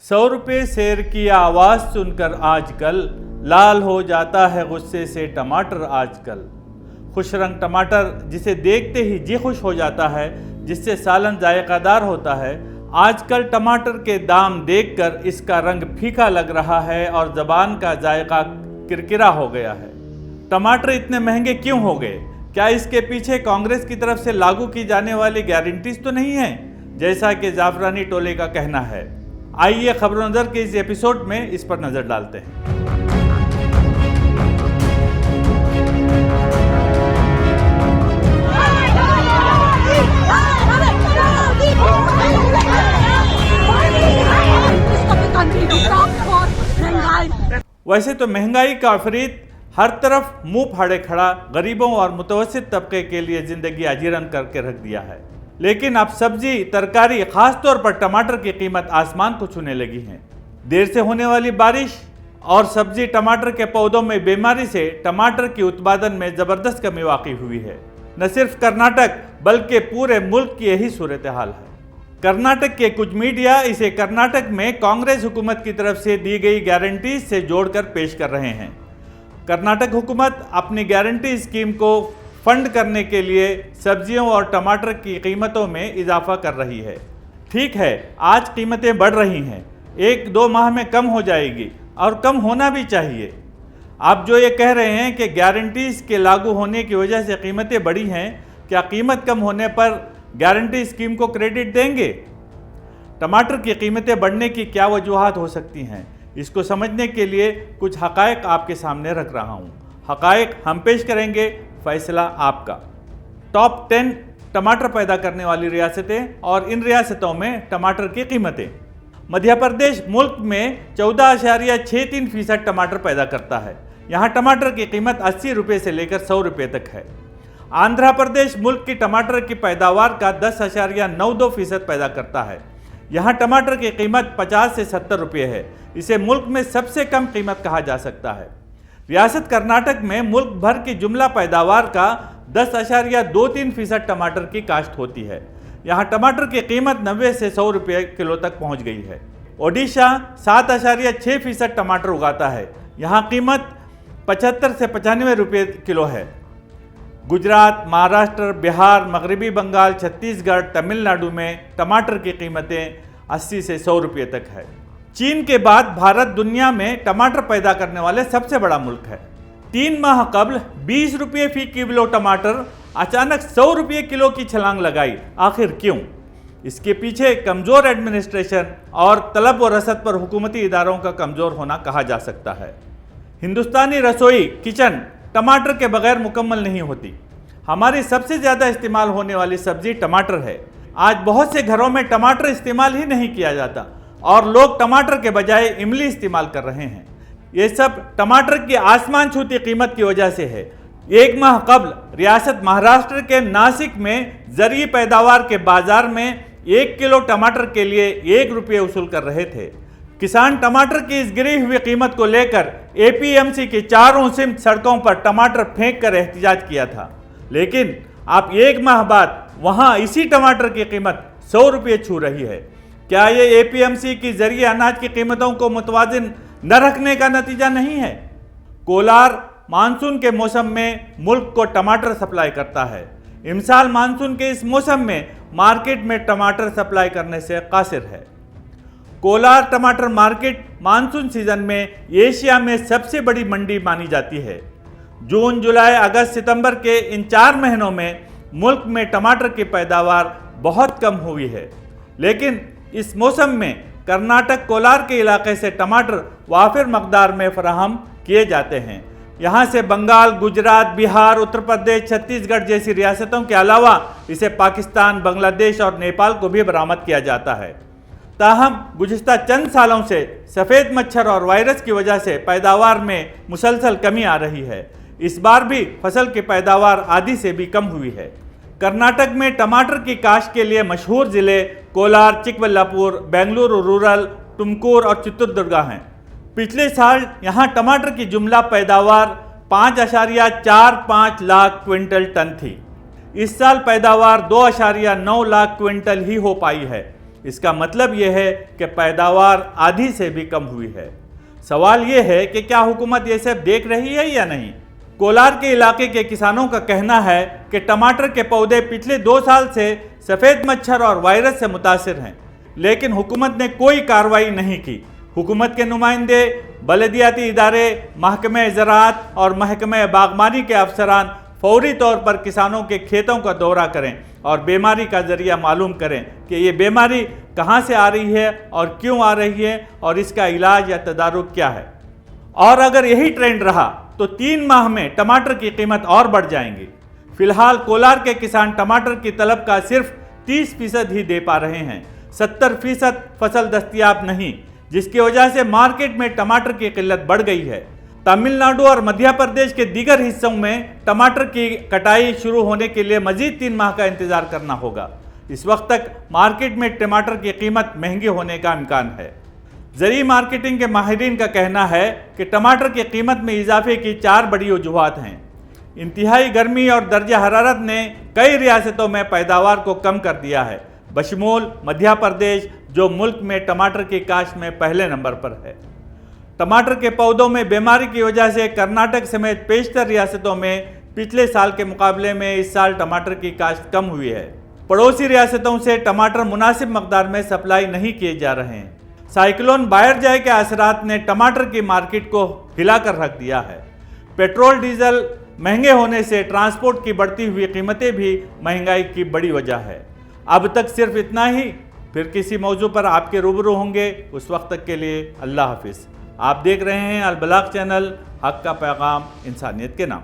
100 रुपये शेर की आवाज़ सुनकर आजकल लाल हो जाता है गुस्से से टमाटर आजकल। खुश रंग टमाटर जिसे देखते ही जी खुश हो जाता है, जिससे सालन जायकादार होता है, आजकल टमाटर के दाम देखकर इसका रंग फीका लग रहा है और ज़बान का जायका किरकिरा हो गया है। टमाटर इतने महंगे क्यों हो गए? क्या इसके पीछे कांग्रेस की तरफ से लागू की जाने वाली गारंटीज तो नहीं है, जैसा कि जाफरानी टोले का कहना है? आइए खबरों नजर के इस एपिसोड में इस पर नजर डालते हैं। वैसे तो महंगाई का अफरीत हर तरफ मुंह फाड़े खड़ा गरीबों और मुतवस्सित तबके के लिए जिंदगी अजीरन करके रख दिया है। लेकिन अब सब्जी, तरकारी, खासतौर पर टमाटर की कीमत आसमान को छूने लगी है। देर से होने वाली बारिश और सब्जी टमाटर के पौधों में बीमारी से टमाटर की उत्पादन में जबरदस्त कमी वाक़ई हुई है। न सिर्फ कर्नाटक बल्कि पूरे मुल्क की यही सूरत हाल है। कर्नाटक के कुछ मीडिया इसे कर्नाटक में कांग्रेस हुकूमत की तरफ से दी गई गारंटीज से जोड़कर पेश कर रहे हैं। कर्नाटक हुकूमत अपनी गारंटी स्कीम को फंड करने के लिए सब्जियों और टमाटर की कीमतों में इजाफा कर रही है। ठीक है, आज कीमतें बढ़ रही हैं, 1-2 माह में कम हो जाएगी और कम होना भी चाहिए। आप जो ये कह रहे हैं कि गारंटीज के लागू होने की वजह से कीमतें बढ़ी हैं, क्या कीमत कम होने पर गारंटी स्कीम को क्रेडिट देंगे? टमाटर की कीमतें बढ़ने की क्या वजूहात हो सकती हैं, इसको समझने के लिए कुछ हक़ाइक़ आपके सामने रख रहा हूँ। हक़ाइक़ हम पेश करेंगे, फैसला आपका। टॉप 10 टमाटर पैदा करने वाली रियासतें और इन रियासतों में टमाटर की कीमतें। मध्य प्रदेश मुल्क में 14.63% टमाटर पैदा करता है। यहाँ टमाटर की कीमत 80 रुपये से लेकर 100 रुपये तक है। आंध्र प्रदेश मुल्क की टमाटर की पैदावार का 10.92% पैदा करता है। यहाँ टमाटर की कीमत 50 से 70 रुपये है। इसे मुल्क में सबसे कम कीमत कहा जा सकता है। रियासत कर्नाटक में मुल्क भर की जुमला पैदावार का 10.23% टमाटर की काश्त होती है। यहाँ टमाटर की कीमत 90 से 100 रुपये किलो तक पहुँच गई है। ओडिशा 7.6% टमाटर उगाता है। यहाँ कीमत 75 से 95 रुपये किलो है। गुजरात, महाराष्ट्र, बिहार, मगरबी बंगाल, छत्तीसगढ़, तमिलनाडु में टमाटर की कीमतें 80 से 100 रुपये तक है। चीन के बाद भारत दुनिया में टमाटर पैदा करने वाले सबसे बड़ा मुल्क है। 3 माह कबल 20 रुपये फी किलो टमाटर अचानक 100 रुपये किलो की छलांग लगाई। आखिर क्यों? इसके पीछे कमज़ोर एडमिनिस्ट्रेशन और तलब व रसद पर हुकूमती इदारों का कमज़ोर होना कहा जा सकता है। हिंदुस्तानी रसोई किचन टमाटर के बगैर मुकम्मल नहीं होती। हमारी सबसे ज़्यादा इस्तेमाल होने वाली सब्जी टमाटर है। आज बहुत से घरों में टमाटर इस्तेमाल ही नहीं किया जाता और लोग टमाटर के बजाय इमली इस्तेमाल कर रहे हैं। ये सब टमाटर की आसमान छूती कीमत की वजह से है। 1 माह कबल रियासत महाराष्ट्र के नासिक में ज़रूरी पैदावार के बाजार में 1 किलो टमाटर के लिए 1 रुपये वसूल कर रहे थे। किसान टमाटर की इस गिरी हुई कीमत को लेकर APMC की चारों सिमत सड़कों पर टमाटर फेंक कर एहतजाज किया था। लेकिन आप 1 माह बाद वहाँ इसी टमाटर की कीमत 100 रुपये छू रही है। क्या ये APMC की जरिए अनाज की कीमतों को मुतवाजिन न रखने का नतीजा नहीं है? कोलार मानसून के मौसम में मुल्क को टमाटर सप्लाई करता है। इमसाल मानसून के इस मौसम में मार्केट में टमाटर सप्लाई करने से कासिर है। कोलार टमाटर मार्केट मानसून सीजन में एशिया में सबसे बड़ी मंडी मानी जाती है। जून, जुलाई, अगस्त, सितंबर के इन 4 महीनों में मुल्क में टमाटर की पैदावार बहुत कम हुई है। लेकिन इस मौसम में कर्नाटक कोलार के इलाके से टमाटर वाफिर मकदार में फराहम किए जाते हैं। यहाँ से बंगाल, गुजरात, बिहार, उत्तर प्रदेश, छत्तीसगढ़ जैसी रियासतों के अलावा इसे पाकिस्तान, बांग्लादेश और नेपाल को भी बरामद किया जाता है। ताहम गुज़िश्ता चंद सालों से सफ़ेद मच्छर और वायरस की वजह से पैदावार में मुसलसल कमी आ रही है। इस बार भी फसल की पैदावार आधी से भी कम हुई है। कर्नाटक में टमाटर की काश्त के लिए मशहूर ज़िले कोलार, चिकबल्लापुर, बेंगलुरु रूरल, तुमकुर और चित्रदुर्गा हैं। पिछले साल यहाँ टमाटर की जुमला पैदावार 5.45 लाख क्विंटल टन थी। इस साल पैदावार 2.9 लाख क्विंटल ही हो पाई है। इसका मतलब यह है कि पैदावार आधी से भी कम हुई है। सवाल यह है कि क्या हुकूमत ये सब देख रही है या नहीं। कोलार के इलाके के किसानों का कहना है कि टमाटर के पौधे पिछले 2 साल से सफ़ेद मच्छर और वायरस से मुतासिर हैं, लेकिन हुकूमत ने कोई कार्रवाई नहीं की। हुकूमत के नुमाइंदे, बलदियाती इदारे, महकमे ज़राअत और महकमे बागबानी के अफसरान फौरी तौर पर किसानों के खेतों का दौरा करें और बीमारी का जरिया मालूम करें कि ये बीमारी कहाँ से आ रही है और क्यों आ रही है और इसका इलाज या तदारुक क्या है। और अगर यही ट्रेंड रहा तो 3 माह में टमाटर की कीमत और बढ़ जाएंगी। फिलहाल कोलार के किसान टमाटर की तलब का सिर्फ 30% ही दे पा रहे हैं, 70% फसल दस्तयाब नहीं, जिसकी वजह से मार्केट में टमाटर की किल्लत बढ़ गई है। तमिलनाडु और मध्य प्रदेश के दीगर हिस्सों में टमाटर की कटाई शुरू होने के लिए मजीद 3 माह का इंतजार करना होगा। इस वक्त तक मार्केट में टमाटर की कीमत महंगी होने का इम्कान है। ज़री मार्केटिंग के माहिरीन का कहना है कि टमाटर की कीमत में इजाफे की 4 बड़ी वजूहात हैं। इंतहाई गर्मी और दर्जा हरारत ने कई रियासतों में पैदावार को कम कर दिया है, बशमूल मध्य प्रदेश, जो मुल्क में टमाटर की काश्त में पहले नंबर पर है। टमाटर के पौधों में बीमारी की वजह से कर्नाटक समेत पेशतर रियासतों में पिछले साल के मुकाबले में इस साल टमाटर की काश्त कम हुई है। पड़ोसी रियासतों से टमाटर मुनासिब मकदार में सप्लाई नहीं किए जा रहे हैं। साइक्लोन बायरजाई के असरात ने टमाटर की मार्केट को हिलाकर रख दिया है। पेट्रोल डीजल महंगे होने से ट्रांसपोर्ट की बढ़ती हुई कीमतें भी महंगाई की बड़ी वजह है। अब तक सिर्फ इतना ही, फिर किसी मौजू पर आपके रूबरू होंगे। उस वक्त तक के लिए अल्लाह हाफिज़। आप देख रहे हैं अल बलाग चैनल, हक का पैगाम इंसानियत के नाम।